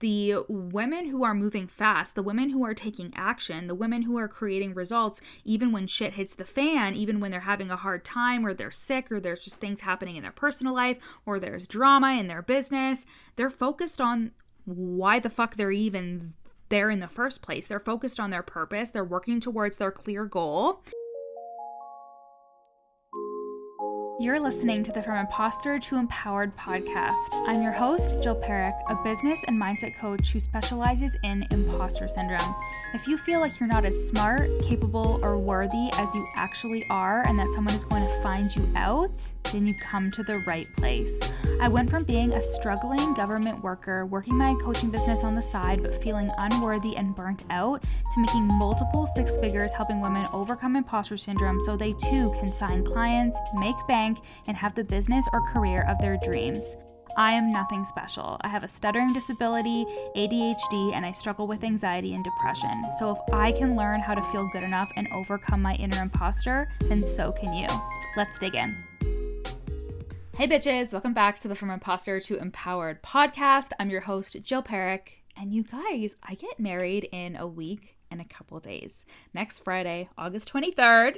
the women who are moving fast, the women who are taking action, the women who are creating results, even when shit hits the fan, even when they're having a hard time or they're sick or there's just things happening in their personal life or there's drama in their business, they're focused on why the fuck they're even there in the first place. They're focused on their purpose. They're working towards their clear goal. You're listening to the From Imposter to Empowered podcast. I'm your host, Jill Perrick, a business and mindset coach who specializes in imposter syndrome. If you feel like you're not as smart, capable, or worthy as you actually are, and that someone is going to find you out, then you've come to the right place. I went from being a struggling government worker, working my coaching business on the side, but feeling unworthy and burnt out, to making multiple six figures helping women overcome imposter syndrome so they too can sign clients, make bank, and have the business or career of their dreams. I am nothing special. I have a stuttering disability, ADHD, and I struggle with anxiety and depression. So if I can learn how to feel good enough and overcome my inner imposter, then so can you. Let's dig in. Hey bitches, welcome back to the From Imposter to Empowered podcast. I'm your host, Jill Perrick, and you guys, I get married in a week and a couple days. Next Friday, August 23rd,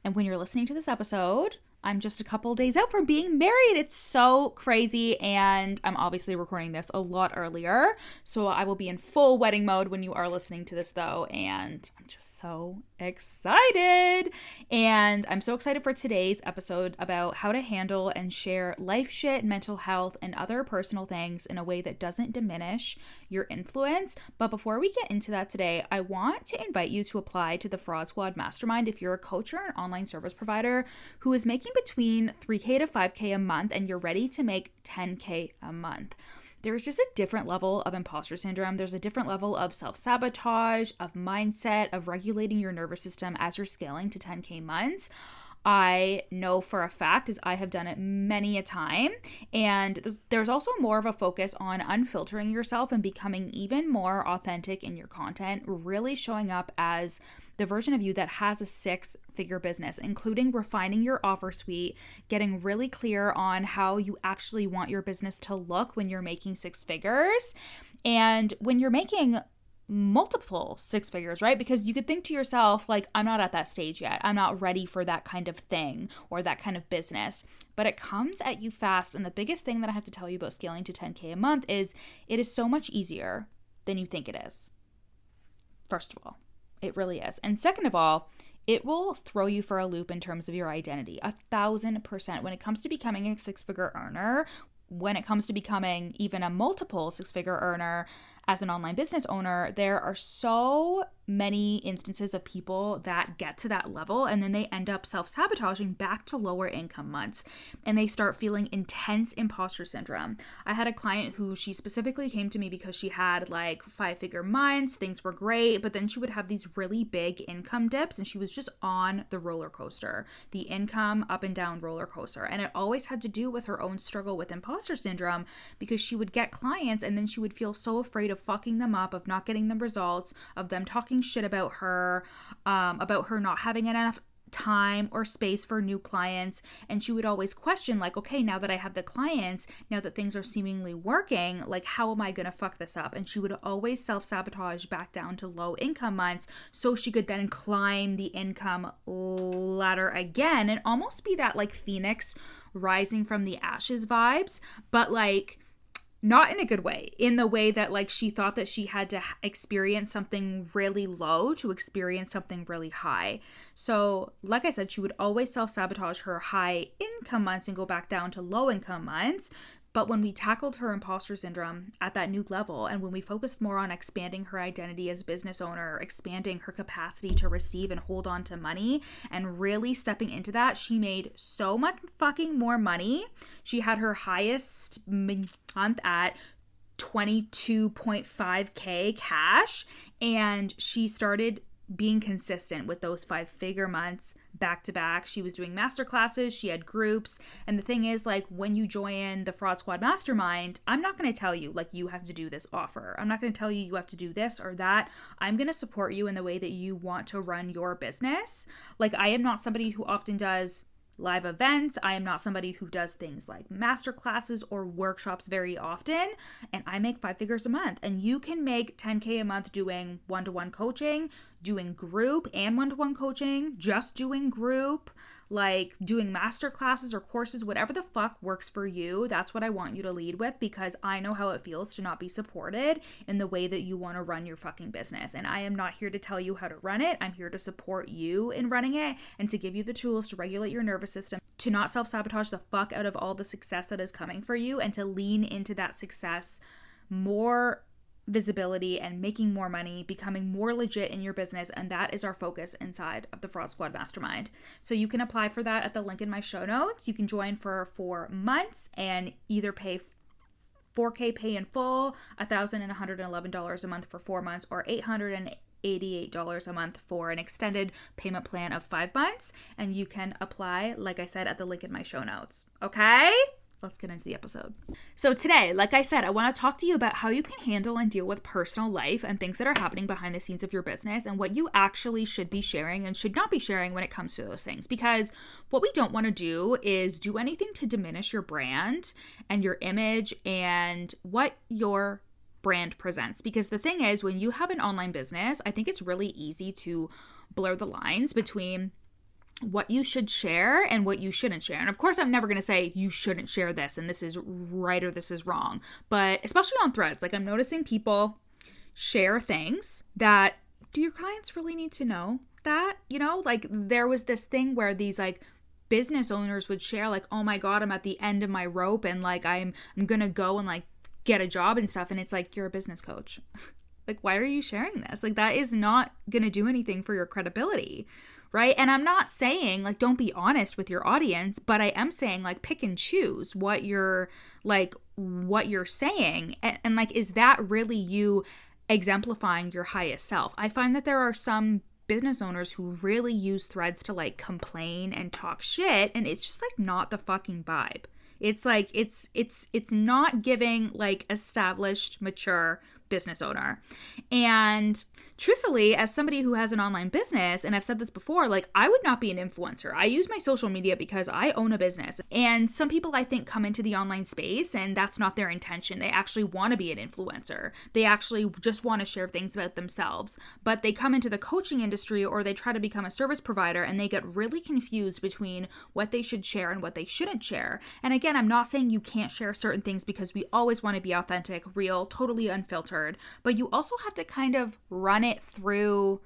and when you're listening to this episode, I'm just a couple days out from being married. It's so crazy, and I'm obviously recording this a lot earlier, so I will be in full wedding mode when you are listening to this though, and I'm just so excited. And I'm so excited for today's episode about how to handle and share life shit, mental health, and other personal things in a way that doesn't diminish your influence. But before we get into that today, I want to invite you to apply to the Fraud Squad Mastermind if you're a coach or an online service provider who is making between $3K to $5K a month and you're ready to make $10K a month. There's just a different level of imposter syndrome. There's a different level of self-sabotage, of mindset, of regulating your nervous system as you're scaling to 10K months. I know for a fact, as I have done it many a time, and there's also more of a focus on unfiltering yourself and becoming even more authentic in your content, really showing up as the version of you that has a six-figure business, including refining your offer suite, getting really clear on how you actually want your business to look when you're making six figures, and when you're making multiple six figures, right? Because you could think to yourself, like, I'm not at that stage yet. I'm not ready for that kind of thing or that kind of business. But it comes at you fast. And the biggest thing that I have to tell you about scaling to 10K a month is it is so much easier than you think it is. First of all, it really is. And second of all, it will throw you for a loop in terms of your identity, 1,000%. When it comes to becoming a six-figure earner, when it comes to becoming even a multiple six-figure earner as an online business owner, there are so many instances of people that get to that level and then they end up self-sabotaging back to lower income months and they start feeling intense imposter syndrome. I had a client who she specifically came to me because she had like 5-figure months, things were great, but then she would have these really big income dips and she was just on the roller coaster, the income up and down roller coaster. And it always had to do with her own struggle with imposter syndrome because she would get clients and then she would feel so afraid of fucking them up, of not getting the results, of them talking shit about her not having enough time or space for new clients. And she would always question, like, okay, now that I have the clients, now that things are seemingly working, like, how am I gonna fuck this up? And she would always self-sabotage back down to low income months so she could then climb the income ladder again and almost be that like phoenix rising from the ashes vibes, but like not in a good way, in the way that like she thought that she had to experience something really low to experience something really high. So like I said, she would always self-sabotage her high income months and go back down to low income months. But when we tackled her imposter syndrome at that new level, and when we focused more on expanding her identity as a business owner, expanding her capacity to receive and hold on to money, and really stepping into that, she made so much fucking more money. She had her highest month at 22.5K cash, and she started being consistent with those 5-figure months back to back. She was doing master classes, she had groups. And the thing is, like, when you join the Fraud Squad Mastermind, I'm not going to tell you, like, you have to do this offer. I'm not going to tell you you have to do this or that. I'm going to support you in the way that you want to run your business. Like, I am not somebody who often does live events. I am not somebody who does things like master classes or workshops very often. And I make 5 figures a month. And you can make 10K a month doing one-to-one coaching, doing group and one-to-one coaching, just doing group, like doing master classes or courses, whatever the fuck works for you. That's what I want you to lead with, because I know how it feels to not be supported in the way that you want to run your fucking business. And I am not here to tell you how to run it. I'm here to support you in running it and to give you the tools to regulate your nervous system, to not self-sabotage the fuck out of all the success that is coming for you, and to lean into that success more visibility and making more money, becoming more legit in your business. And that is our focus inside of the Fraud Squad Mastermind. So you can apply for that at the link in my show notes. You can join for 4 months and either pay $4K pay in full, $1,111 a month for 4 months, or $888 a month for an extended payment plan of 5 months. And you can apply, like I said, at the link in my show notes. Okay? Let's get into the episode. So today, like I said, I want to talk to you about how you can handle and deal with personal life and things that are happening behind the scenes of your business, and what you actually should be sharing and should not be sharing when it comes to those things. Because what we don't want to do is do anything to diminish your brand and your image and what your brand presents. Because the thing is, when you have an online business, I think it's really easy to blur the lines between what you should share and what you shouldn't share. And of course, I'm never going to say you shouldn't share this and this is right or this is wrong. But especially on threads, like I'm noticing people share things that, do your clients really need to know that? You know, like there was this thing where these like business owners would share like, oh my God, I'm at the end of my rope and like I'm going to go and like get a job and stuff. And it's like, you're a business coach. Like, why are you sharing this? Like, that is not going to do anything for your credibility. Right? And I'm not saying like don't be honest with your audience, but I am saying like pick and choose what you're saying. And like, is that really you exemplifying your highest self? I find that there are some business owners who really use threads to like complain and talk shit, and it's just like not the fucking vibe. It's like it's not giving like established, mature business owner. And truthfully, as somebody who has an online business, and I've said this before, like I would not be an influencer. I use my social media because I own a business. And some people I think come into the online space and that's not their intention. They actually want to be an influencer. They actually just want to share things about themselves. But they come into the coaching industry or they try to become a service provider and they get really confused between what they should share and what they shouldn't share. And again, I'm not saying you can't share certain things because we always want to be authentic, real, totally unfiltered. But you also have to kind of run it through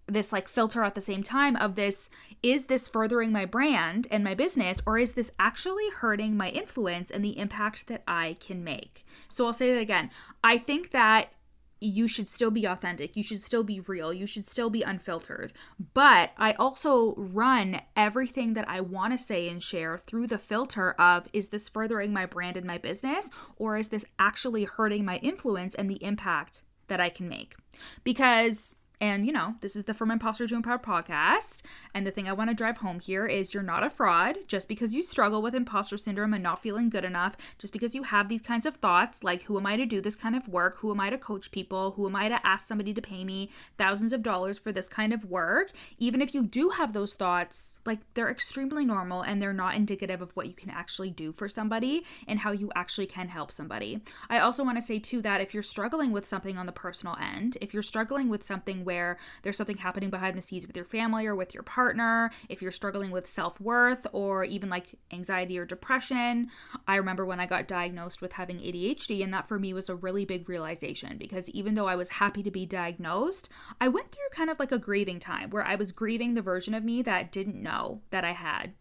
this like filter at the same time of this, is this furthering my brand and my business, or is this actually hurting my influence and the impact that I can make? So I'll say that again. I think that you should still be authentic. You should still be real. You should still be unfiltered. But I also run everything that I want to say and share through the filter of, is this furthering my brand and my business, or is this actually hurting my influence and the impact that I can make? Because, and you know, this is the From Imposter to Empowered podcast. And the thing I want to drive home here is you're not a fraud. Just because you struggle with imposter syndrome and not feeling good enough, just because you have these kinds of thoughts, like who am I to do this kind of work? Who am I to coach people? Who am I to ask somebody to pay me thousands of dollars for this kind of work? Even if you do have those thoughts, like they're extremely normal and they're not indicative of what you can actually do for somebody and how you actually can help somebody. I also want to say too that if you're struggling with something on the personal end, if you're struggling with something where there's something happening behind the scenes with your family or with your partner, if you're struggling with self-worth or even like anxiety or depression. I remember when I got diagnosed with having ADHD, and that for me was a really big realization, because even though I was happy to be diagnosed, I went through kind of like a grieving time where I was grieving the version of me that didn't know that I had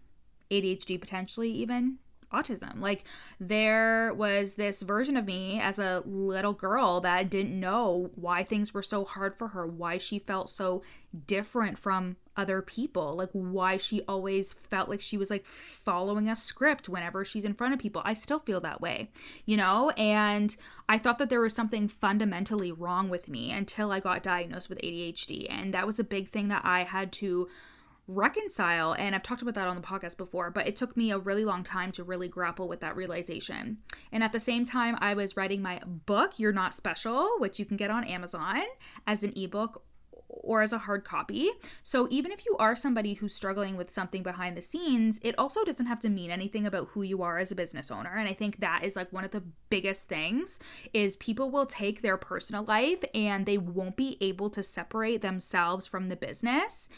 ADHD, potentially even autism. Like there was this version of me as a little girl that didn't know why things were so hard for her, why she felt so different from other people, like why she always felt like she was like following a script whenever she's in front of people. I still feel that way, you know? And I thought that there was something fundamentally wrong with me until I got diagnosed with ADHD. And that was a big thing that I had to reconcile, and I've talked about that on the podcast before, but it took me a really long time to really grapple with that realization. And at the same time, I was writing my book, You're Not Special, which you can get on Amazon as an ebook or as a hard copy. So even if you are somebody who's struggling with something behind the scenes, it also doesn't have to mean anything about who you are as a business owner. And I think that is like one of the biggest things is people will take their personal life and they won't be able to separate themselves from the business,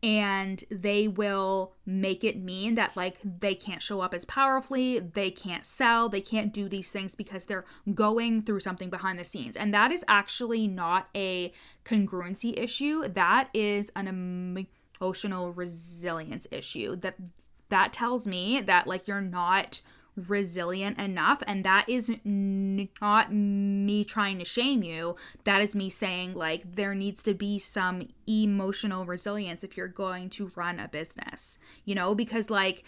and they will make it mean that like they can't show up as powerfully, they can't sell, they can't do these things because they're going through something behind the scenes. And that is actually not a congruency issue. That is an emotional resilience issue. That tells me that like you're not resilient enough, and that is not me trying to shame you. That is me saying like there needs to be some emotional resilience if you're going to run a business, you know, because like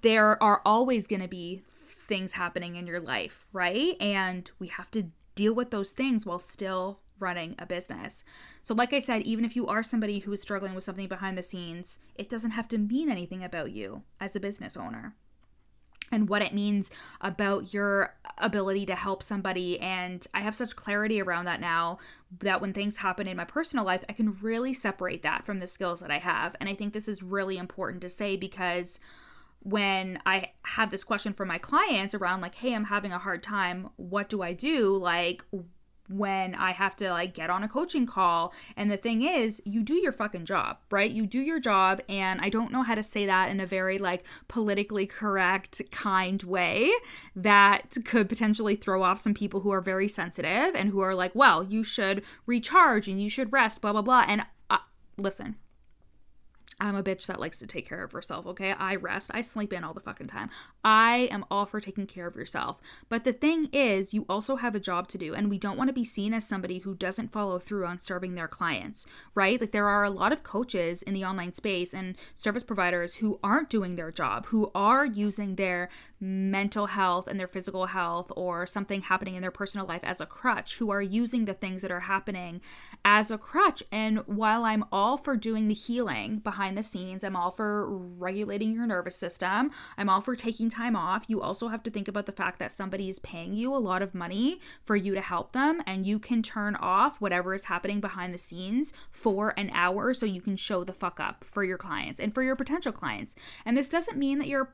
there are always going to be things happening in your life, right? And we have to deal with those things while still running a business. So like I said, even if you are somebody who is struggling with something behind the scenes, it doesn't have to mean anything about you as a business owner and what it means about your ability to help somebody. And I have such clarity around that now that when things happen in my personal life, I can really separate that from the skills that I have. And I think this is really important to say, because when I have this question from my clients around like, hey, I'm having a hard time, what do I do? Like when I have to like get on a coaching call. And the thing is, you do your fucking job, right? You do your job. And I don't know how to say that in a very like politically correct, kind way that could potentially throw off some people who are very sensitive and who are like, well, you should recharge and you should rest, blah, blah, blah. And listen, I'm a bitch that likes to take care of herself, okay? I rest. I sleep in all the fucking time. I am all for taking care of yourself. But the thing is, you also have a job to do, and we don't want to be seen as somebody who doesn't follow through on serving their clients, right? Like there are a lot of coaches in the online space and service providers who aren't doing their job, who are using their mental health and their physical health or something happening in their personal life as a crutch, who are using the things that are happening as a crutch. And while I'm all for doing the healing behind the scenes, I'm all for regulating your nervous system, I'm all for taking time off, you also have to think about the fact that somebody is paying you a lot of money for you to help them, and you can turn off whatever is happening behind the scenes for an hour so you can show the fuck up for your clients and for your potential clients. And this doesn't mean that you're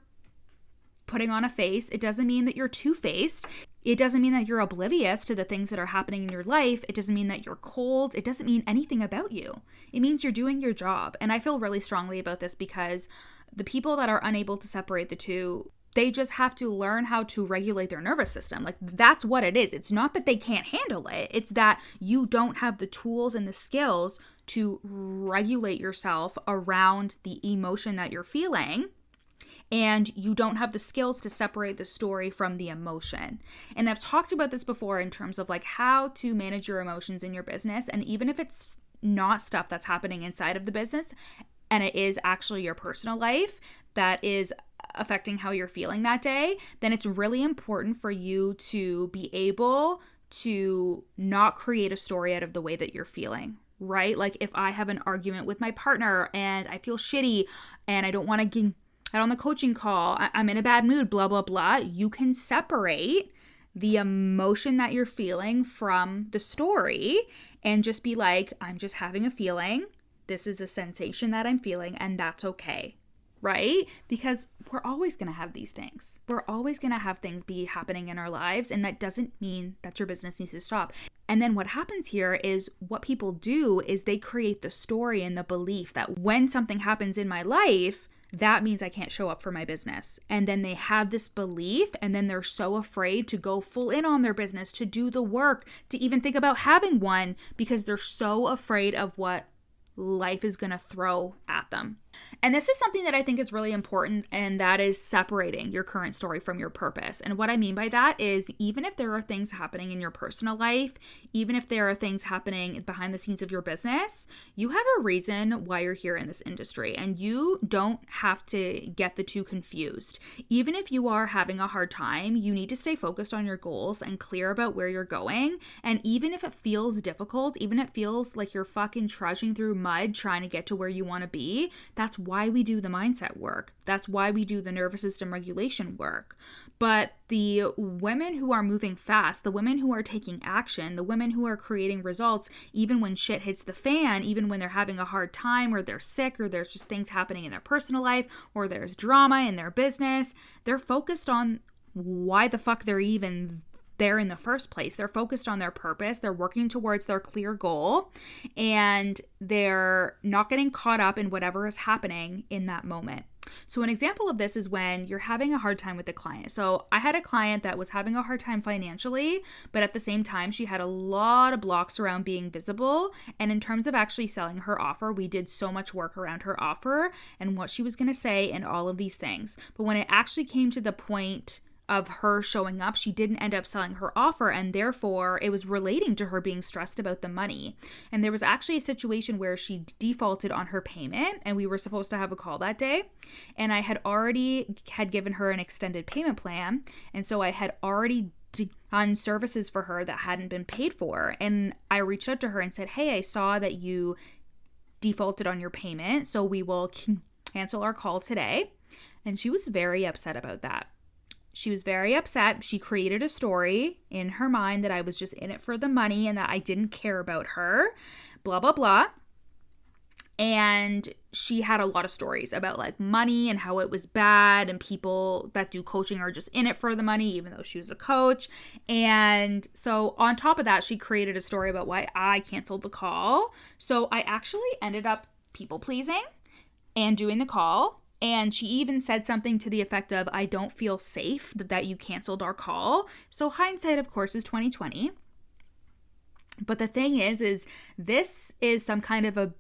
putting on a face. It doesn't mean that you're two-faced. It doesn't mean that you're oblivious to the things that are happening in your life. It doesn't mean that you're cold. It doesn't mean anything about you. It means you're doing your job. And I feel really strongly about this because the people that are unable to separate the two, they just have to learn how to regulate their nervous system. Like that's what it is. It's not that they can't handle it. It's that you don't have the tools and the skills to regulate yourself around the emotion that you're feeling. And you don't have the skills to separate the story from the emotion. And I've talked about this before in terms of like how to manage your emotions in your business. And even if it's not stuff that's happening inside of the business and it is actually your personal life that is affecting how you're feeling that day, then it's really important for you to be able to not create a story out of the way that you're feeling, right? Like if I have an argument with my partner and I feel shitty and I don't want to get out on the coaching call, I'm in a bad mood, blah, blah, blah. You can separate the emotion that you're feeling from the story and just be like, I'm just having a feeling. This is a sensation that I'm feeling, and that's okay, right? Because we're always going to have these things. We're always going to have things be happening in our lives, and that doesn't mean that your business needs to stop. And then what happens here is what people do is they create the story and the belief that when something happens in my life, that means I can't show up for my business. And then they have this belief, and then they're so afraid to go full in on their business, to do the work, to even think about having one, because they're so afraid of what life is going to throw at them. And this is something that I think is really important, and that is separating your current story from your purpose. And what I mean by that is even if there are things happening in your personal life, even if there are things happening behind the scenes of your business, you have a reason why you're here in this industry, and you don't have to get the two confused. Even if you are having a hard time, you need to stay focused on your goals and clear about where you're going. And even if it feels difficult, even if it feels like you're fucking trudging through mud trying to get to where you want to be, That's why we do the mindset work. That's why we do the nervous system regulation work. But the women who are moving fast, the women who are taking action, the women who are creating results, even when shit hits the fan, even when they're having a hard time or they're sick or there's just things happening in their personal life or there's drama in their business, they're focused on why the fuck they're even there in the first place. They're focused on their purpose. They're working towards their clear goal, and they're not getting caught up in whatever is happening in that moment. So an example of this is when you're having a hard time with the client. So I had a client that was having a hard time financially, but at the same time, she had a lot of blocks around being visible. And in terms of actually selling her offer, we did so much work around her offer and what she was going to say and all of these things. But when it actually came to the point of her showing up, she didn't end up selling her offer, and therefore it was relating to her being stressed about the money. And there was actually a situation where she defaulted on her payment, and we were supposed to have a call that day, and I had already given her an extended payment plan, and so I had already done services for her that hadn't been paid for. And I reached out to her and said, hey, I saw that you defaulted on your payment, so we will cancel our call today. And she was very upset about that. She was very upset. She created a story in her mind that I was just in it for the money and that I didn't care about her, blah, blah, blah. And she had a lot of stories about like money and how it was bad and people that do coaching are just in it for the money, even though she was a coach. And so on top of that, she created a story about why I canceled the call. So I actually ended up people pleasing and doing the call. And she even said something to the effect of, I don't feel safe that you canceled our call. So hindsight, of course, is 2020. But the thing is this is some kind of a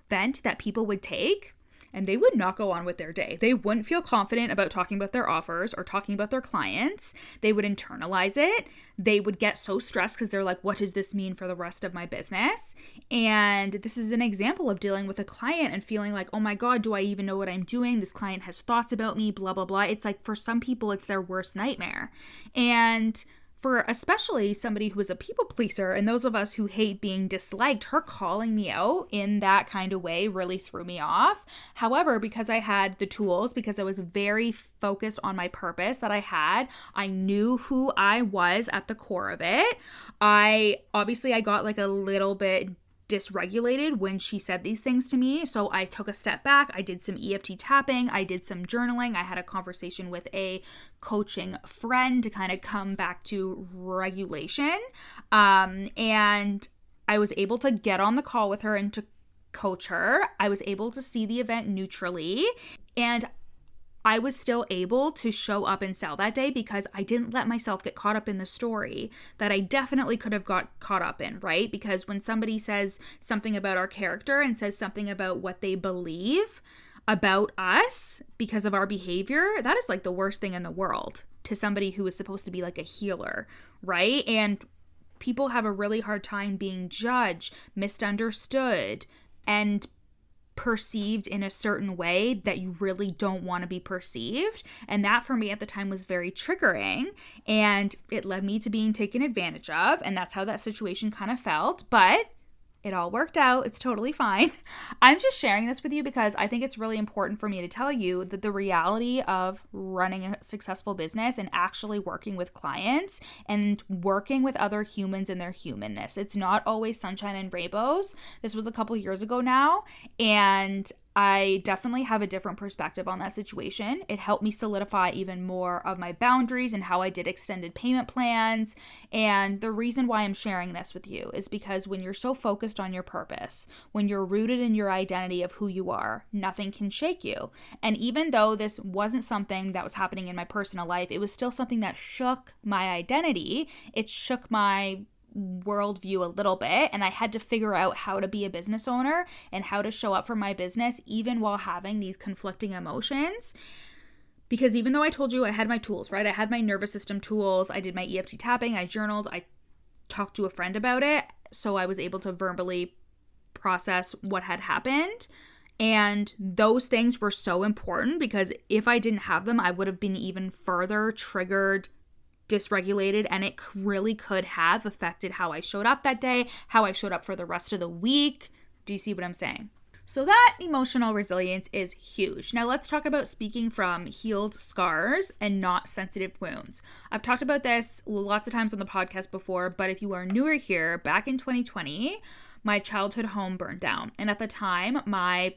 event that people would take and they would not go on with their day. They wouldn't feel confident about talking about their offers or talking about their clients. They would internalize it. They would get so stressed because they're like, what does this mean for the rest of my business? And this is an example of dealing with a client and feeling like, oh my God, do I even know what I'm doing? This client has thoughts about me, blah, blah, blah. It's like for some people, it's their worst nightmare. And for especially somebody who is a people pleaser and those of us who hate being disliked, her calling me out in that kind of way really threw me off. However, because I had the tools, because I was very focused on my purpose that I knew who I was at the core of it. I got like a little bit dysregulated when she said these things to me. So I took a step back. I did some EFT tapping. I did some journaling. I had a conversation with a coaching friend to kind of come back to regulation. And I was able to get on the call with her and to coach her. I was able to see the event neutrally. And I was still able to show up and sell that day because I didn't let myself get caught up in the story that I definitely could have got caught up in, right? Because when somebody says something about our character and says something about what they believe about us because of our behavior, that is like the worst thing in the world to somebody who is supposed to be like a healer, right? And people have a really hard time being judged, misunderstood, and perceived in a certain way that you really don't want to be perceived. And that for me at the time was very triggering, and it led me to being taken advantage of. And that's how that situation kind of felt. But it all worked out. It's totally fine. I'm just sharing this with you because I think it's really important for me to tell you that the reality of running a successful business and actually working with clients and working with other humans in their humanness, it's not always sunshine and rainbows. This was a couple years ago now, and I definitely have a different perspective on that situation. It helped me solidify even more of my boundaries and how I did extended payment plans. And the reason why I'm sharing this with you is because when you're so focused on your purpose, when you're rooted in your identity of who you are, nothing can shake you. And even though this wasn't something that was happening in my personal life, it was still something that shook my identity. It shook my worldview a little bit, and I had to figure out how to be a business owner and how to show up for my business even while having these conflicting emotions. Because even though I told you I had my tools, right? I had my nervous system tools, I did my EFT tapping, I journaled, I talked to a friend about it, so I was able to verbally process what had happened. And those things were so important because if I didn't have them, I would have been even further triggered, dysregulated, and it really could have affected how I showed up that day, how I showed up for the rest of the week. Do you see what I'm saying? So that emotional resilience is huge. Now let's talk about speaking from healed scars and not sensitive wounds. I've talked about this lots of times on the podcast before, but if you are newer here, back in 2020, my childhood home burned down. And at the time, my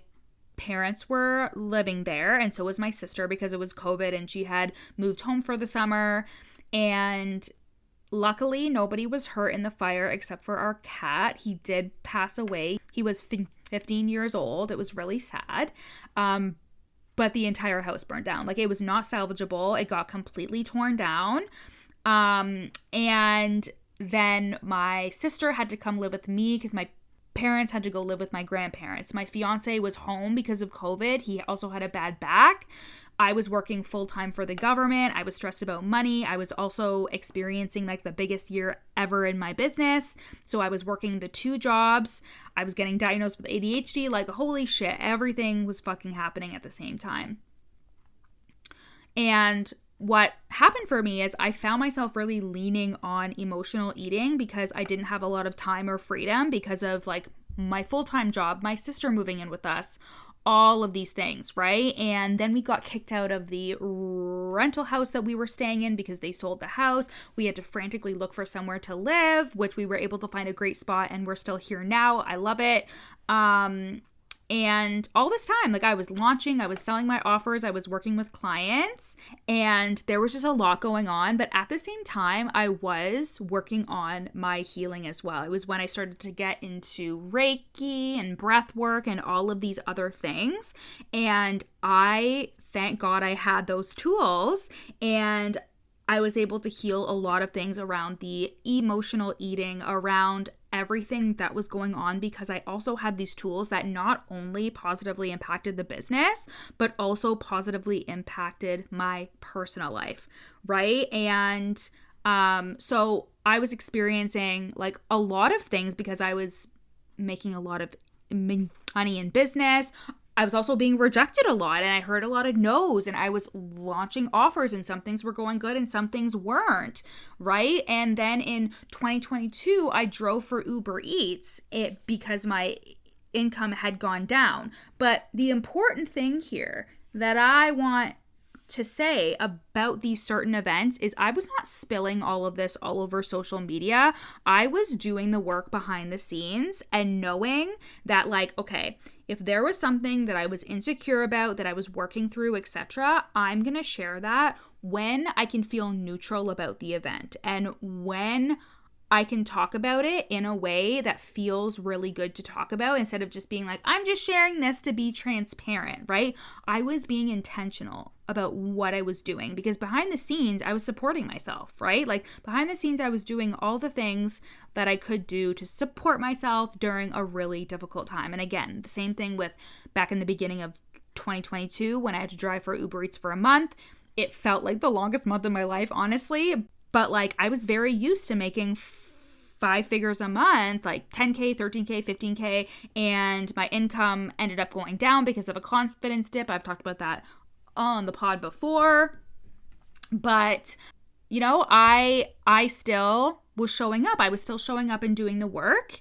parents were living there, and so was my sister because it was COVID and she had moved home for the summer. And luckily, nobody was hurt in the fire except for our cat. He did pass away. He was 15 years old. It was really sad. But the entire house burned down. Like, it was not salvageable. It got completely torn down. And then my sister had to come live with me because my parents had to go live with my grandparents. My fiance was home because of COVID. He also had a bad back. I was working full-time for the government. I was stressed about money. I was also experiencing like the biggest year ever in my business. So I was working the 2 jobs. I was getting diagnosed with ADHD. Like, holy shit, everything was fucking happening at the same time. And what happened for me is I found myself really leaning on emotional eating because I didn't have a lot of time or freedom because of like my full-time job, my sister moving in with us, all of these things, right? And then we got kicked out of the rental house that we were staying in because they sold the house. We had to frantically look for somewhere to live, which we were able to find a great spot, and we're still here now. I love it. And all this time, like, I was launching, I was selling my offers, I was working with clients, and there was just a lot going on. But at the same time, I was working on my healing as well. It was when I started to get into Reiki and breath work and all of these other things. And thank God I had those tools, and I was able to heal a lot of things around the emotional eating, around everything that was going on, because I also had these tools that not only positively impacted the business, but also positively impacted my personal life, right? And so I was experiencing like a lot of things because I was making a lot of money in business. I was also being rejected a lot, and I heard a lot of no's, and I was launching offers, and some things were going good and some things weren't, right? And then in 2022, I drove for Uber Eats because my income had gone down. But the important thing here that I want to say about these certain events is I was not spilling all of this all over social media. I was doing the work behind the scenes and knowing that, like, okay, if there was something that I was insecure about, that I was working through, etc., I'm going to share that when I can feel neutral about the event and when I can talk about it in a way that feels really good to talk about, instead of just being like, I'm just sharing this to be transparent, right? I was being intentional about what I was doing because behind the scenes, I was supporting myself, right? Like, behind the scenes, I was doing all the things that I could do to support myself during a really difficult time. And again, the same thing with back in the beginning of 2022 when I had to drive for Uber Eats for a month. It felt like the longest month of my life, honestly. But like, I was very used to making 5 figures a month, like 10K, 13K, 15K, and my income ended up going down because of a confidence dip. I've talked about that on the pod before. But, you know, I still was showing up. I was still showing up and doing the work.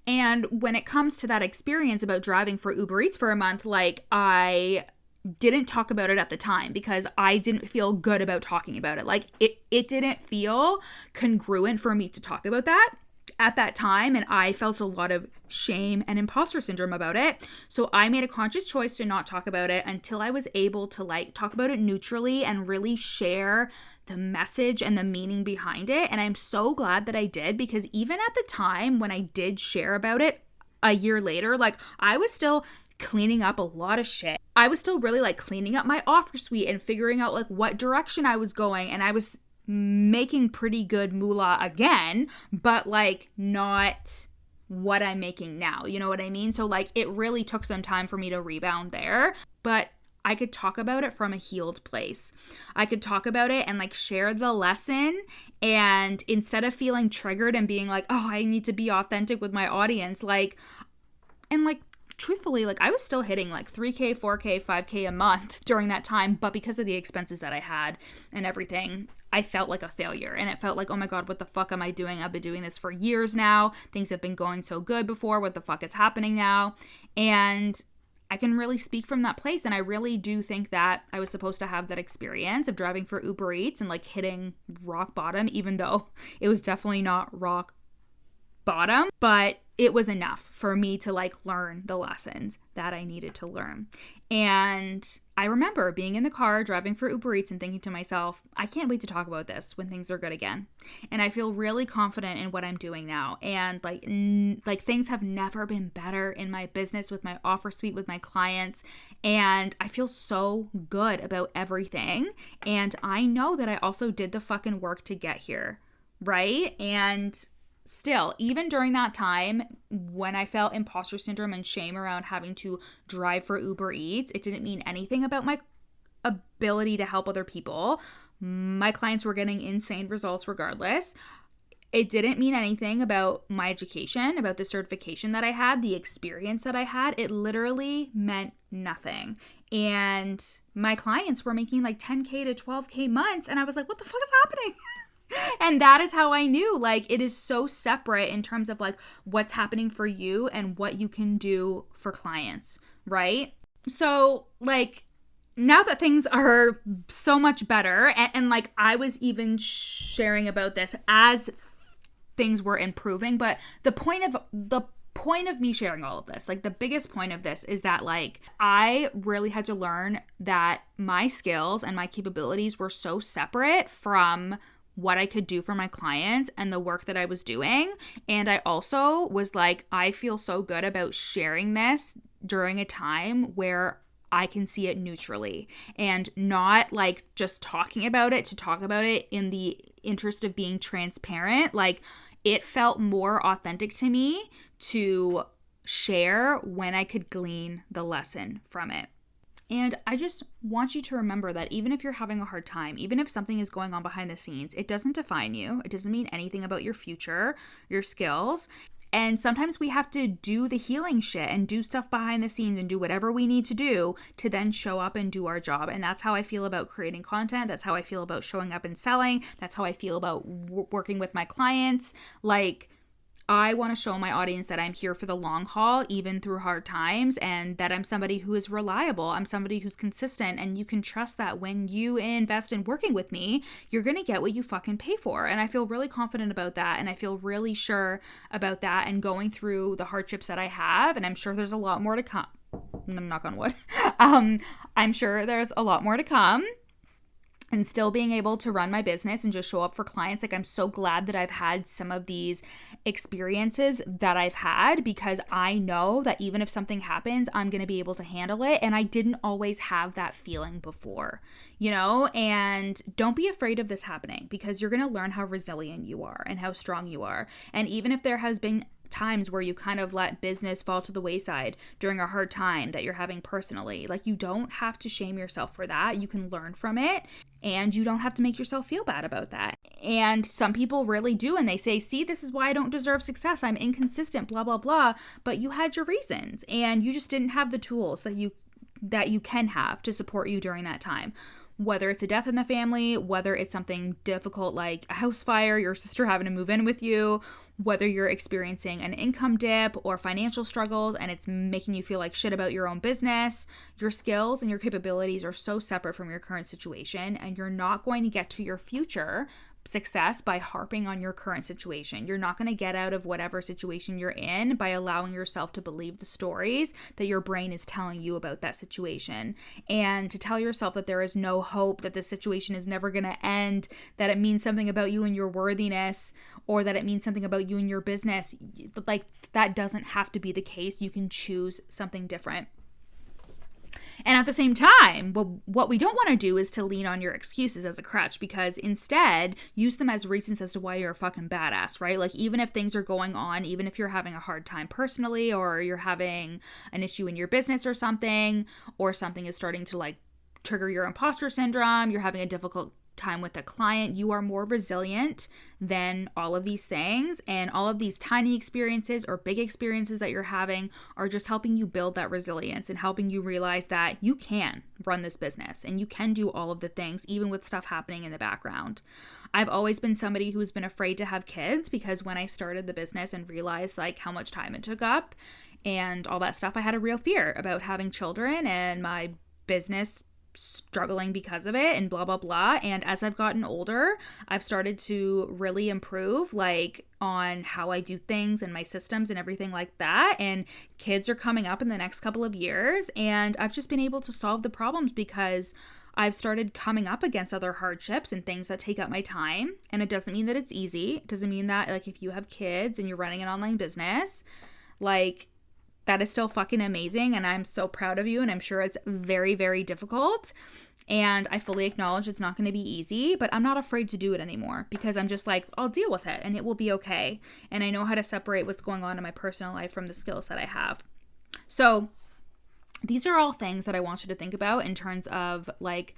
And when it comes to that experience about driving for Uber Eats for a month, like, I didn't talk about it at the time because I didn't feel good about talking about it. Like, it didn't feel congruent for me to talk about that at that time, and I felt a lot of shame and imposter syndrome about it. So I made a conscious choice to not talk about it until I was able to like talk about it neutrally and really share the message and the meaning behind it. And I'm so glad that I did, because even at the time when I did share about it a year later, like, I was still cleaning up a lot of shit. I was still really like cleaning up my offer suite and figuring out like what direction I was going, and I was making pretty good moolah again, but like not what I'm making now, you know what I mean? So like, it really took some time for me to rebound there, but I could talk about it from a healed place. I could talk about it and like share the lesson, and instead of feeling triggered and being like, oh, I need to be authentic with my audience, like, and like, truthfully, like I was still hitting like 3K, 4K, 5K a month during that time. But because of the expenses that I had and everything, I felt like a failure. And it felt like, oh my God, what the fuck am I doing? I've been doing this for years now. Things have been going so good before. What the fuck is happening now? And I can really speak from that place. And I really do think that I was supposed to have that experience of driving for Uber Eats and like hitting rock bottom, even though it was definitely not rock bottom, but it was enough for me to like learn the lessons that I needed to learn. And I remember being in the car driving for Uber Eats and thinking to myself, I can't wait to talk about this when things are good again. And I feel really confident in what I'm doing now. And like things have never been better in my business, with my offer suite, with my clients. And I feel so good about everything. And I know that I also did the fucking work to get here, right? And still, even during that time when I felt imposter syndrome and shame around having to drive for Uber Eats, it didn't mean anything about my ability to help other people. My clients were getting insane results regardless. It didn't mean anything about my education, about the certification that I had, the experience that I had. It literally meant nothing. And my clients were making like 10K to 12K months. And I was like, what the fuck is happening? And that is how I knew, like, it is so separate in terms of like what's happening for you and what you can do for clients, right? So like now that things are so much better, and like I was even sharing about this as things were improving, but the point of me sharing all of this, like the biggest point of this is that like I really had to learn that my skills and my capabilities were so separate from what I could do for my clients and the work that I was doing. And I also was like, I feel so good about sharing this during a time where I can see it neutrally and not like just talking about it to talk about it in the interest of being transparent. Like it felt more authentic to me to share when I could glean the lesson from it. And I just want you to remember that even if you're having a hard time, even if something is going on behind the scenes, it doesn't define you. It doesn't mean anything about your future, your skills. And sometimes we have to do the healing shit and do stuff behind the scenes and do whatever we need to do to then show up and do our job. And that's how I feel about creating content. That's how I feel about showing up and selling. That's how I feel about working with my clients. Like, I want to show my audience that I'm here for the long haul, even through hard times, and that I'm somebody who is reliable. I'm somebody who's consistent, and you can trust that when you invest in working with me, you're going to get what you fucking pay for. And I feel really confident about that, and I feel really sure about that, and going through the hardships that I have, and I'm sure there's a lot more to come. Knock on wood. I'm sure there's a lot more to come. And still being able to run my business and just show up for clients. Like, I'm so glad that I've had some of these experiences that I've had, because I know that even if something happens, I'm going to be able to handle it. And I didn't always have that feeling before, you know? And don't be afraid of this happening, because you're going to learn how resilient you are and how strong you are. And even if there has been times where you kind of let business fall to the wayside during a hard time that you're having personally, like, you don't have to shame yourself for that. You can learn from it, and you don't have to make yourself feel bad about that. And some people really do, and they say, see, this is why I don't deserve success. I'm inconsistent, blah, blah, blah. But you had your reasons, and you just didn't have the tools that you can have to support you during that time. Whether it's a death in the family, whether it's something difficult like a house fire, your sister having to move in with you, whether you're experiencing an income dip or financial struggles and it's making you feel like shit about your own business, your skills and your capabilities are so separate from your current situation, and you're not going to get to your future success by harping on your current situation. You're not going to get out of whatever situation you're in by allowing yourself to believe the stories that your brain is telling you about that situation, and to tell yourself that there is no hope, that this situation is never going to end, that it means something about you and your worthiness, or that it means something about you and your business. Like, that doesn't have to be the case. You can choose something different. And at the same time, what we don't want to do is to lean on your excuses as a crutch, because instead use them as reasons as to why you're a fucking badass, right? Like, even if things are going on, even if you're having a hard time personally, or you're having an issue in your business or something is starting to like trigger your imposter syndrome, you're having a difficult time with a client, you are more resilient than all of these things. And all of these tiny experiences or big experiences that you're having are just helping you build that resilience and helping you realize that you can run this business and you can do all of the things, even with stuff happening in the background. I've always been somebody who's been afraid to have kids because when I started the business and realized like how much time it took up and all that stuff, I had a real fear about having children and my business struggling because of it and blah, blah, blah. And as I've gotten older, I've started to really improve like on how I do things and my systems and everything like that. And kids are coming up in the next couple of years. And I've just been able to solve the problems because I've started coming up against other hardships and things that take up my time. And it doesn't mean that it's easy. It doesn't mean that like if you have kids and you're running an online business, like that is still fucking amazing. And I'm so proud of you. And I'm sure it's very, very difficult. And I fully acknowledge it's not going to be easy, but I'm not afraid to do it anymore because I'm just like, I'll deal with it and it will be okay. And I know how to separate what's going on in my personal life from the skills that I have. So these are all things that I want you to think about in terms of like,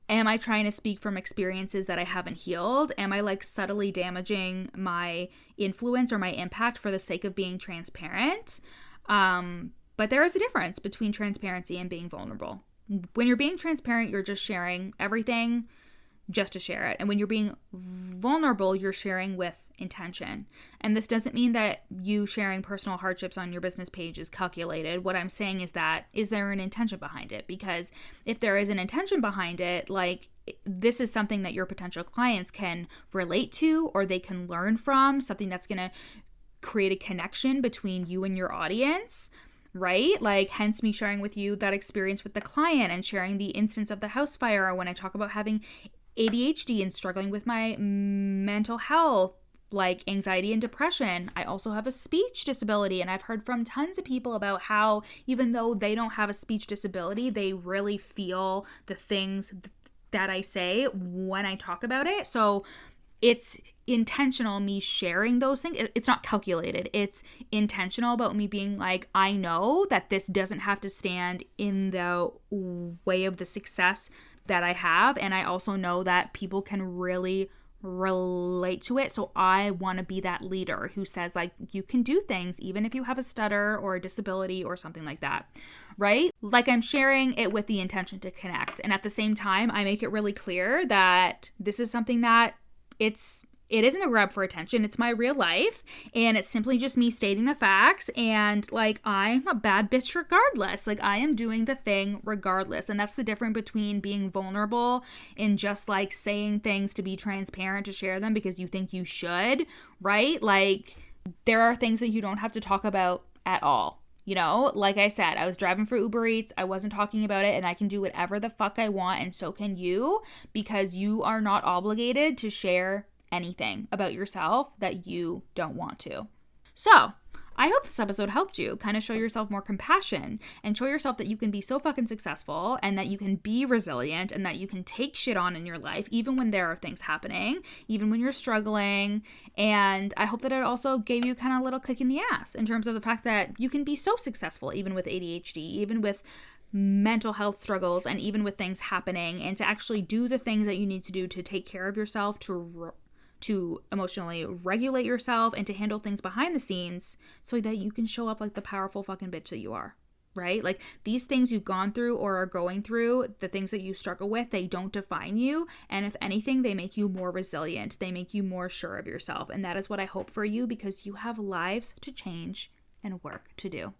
am I trying to speak from experiences that I haven't healed? Am I like subtly damaging my influence or my impact for the sake of being transparent? But there is a difference between transparency and being vulnerable. When you're being transparent, you're just sharing everything just to share it. And when you're being vulnerable, you're sharing with intention. And this doesn't mean that you sharing personal hardships on your business page is calculated. What I'm saying is that, is there an intention behind it? Because if there is an intention behind it, like this is something that your potential clients can relate to or they can learn from, something that's going to create a connection between you and your audience, right? Like hence me sharing with you that experience with the client and sharing the instance of the house fire when I talk about having ADHD and struggling with my mental health, like anxiety and depression. I also have a speech disability, and I've heard from tons of people about how even though they don't have a speech disability, they really feel the things that I say when I talk about it. So it's intentional, me sharing those things. It's not calculated. It's intentional about me being like, I know that this doesn't have to stand in the way of the success that I have. And I also know that people can really relate to it. So I want to be that leader who says like, you can do things even if you have a stutter or a disability or something like that, right? Like I'm sharing it with the intention to connect. And at the same time, I make it really clear that this is something that it isn't a grab for attention. It's my real life. And it's simply just me stating the facts. And like, I'm a bad bitch regardless. Like I am doing the thing regardless. And that's the difference between being vulnerable and just like saying things to be transparent, to share them because you think you should, right? Like there are things that you don't have to talk about at all. You know, like I said, I was driving for Uber Eats. I wasn't talking about it and I can do whatever the fuck I want. And so can you, because you are not obligated to share anything about yourself that you don't want to. So I hope this episode helped you kind of show yourself more compassion and show yourself that you can be so fucking successful and that you can be resilient and that you can take shit on in your life, even when there are things happening, even when you're struggling. And I hope that it also gave you kind of a little kick in the ass in terms of the fact that you can be so successful, even with ADHD, even with mental health struggles, and even with things happening, and to actually do the things that you need to do to take care of yourself, to emotionally regulate yourself and to handle things behind the scenes so that you can show up like the powerful fucking bitch that you are, right? Like these things you've gone through or are going through, the things that you struggle with, they don't define you. And if anything, they make you more resilient. They make you more sure of yourself. And that is what I hope for you because you have lives to change and work to do.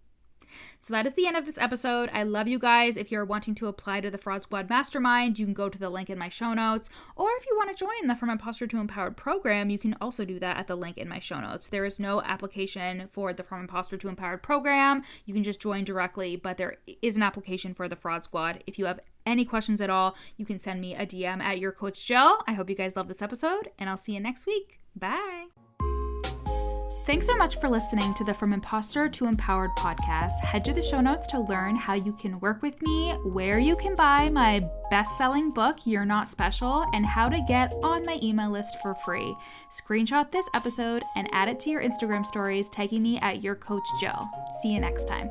So that is the end of this episode. I love you guys. If you're wanting to apply to the Fraud Squad Mastermind, you can go to the link in my show notes. Or if you want to join the From Imposter to Empowered program, you can also do that at the link in my show notes. There is no application for the From Imposter to Empowered program. You can just join directly, but there is an application for the Fraud Squad. If you have any questions at all, you can send me a DM at your coach Jill. I hope you guys love this episode, and I'll see you next week. Bye. Thanks so much for listening to the From Imposter to Empowered podcast. Head to the show notes to learn how you can work with me, where you can buy my best-selling book, You're Not Special, and how to get on my email list for free. Screenshot this episode and add it to your Instagram stories, tagging me at your coach Jill. See you next time.